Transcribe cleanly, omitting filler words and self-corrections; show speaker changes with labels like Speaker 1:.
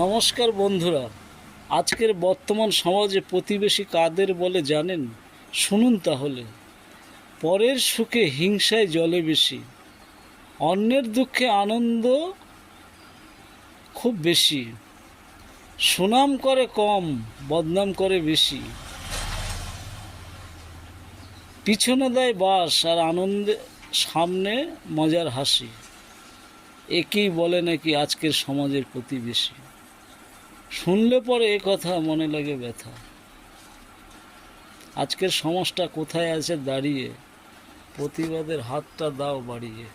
Speaker 1: নমস্কার বন্ধুরা, আজকের বর্তমান সমাজে প্রতিবেশী কাদের বলে জানেন? শুনুন তাহলে। পরের সুখে হিংসায় জ্বলে বেশি, অন্যের দুঃখে আনন্দ খুব বেশি, সুনাম করে কম, বদনাম করে বেশি, পিছনে দেয় বাস আর আনন্দে সামনে মজার হাসি। একেই বলে নাকি আজকের সমাজের প্রতিবেশী। শুনলে পরে এ কথা মনে লাগে ব্যথা। আজকের সমাজটা কোথায় আছে দাঁড়িয়ে, প্রতিবাদের হাতটা দাও বাড়িয়ে।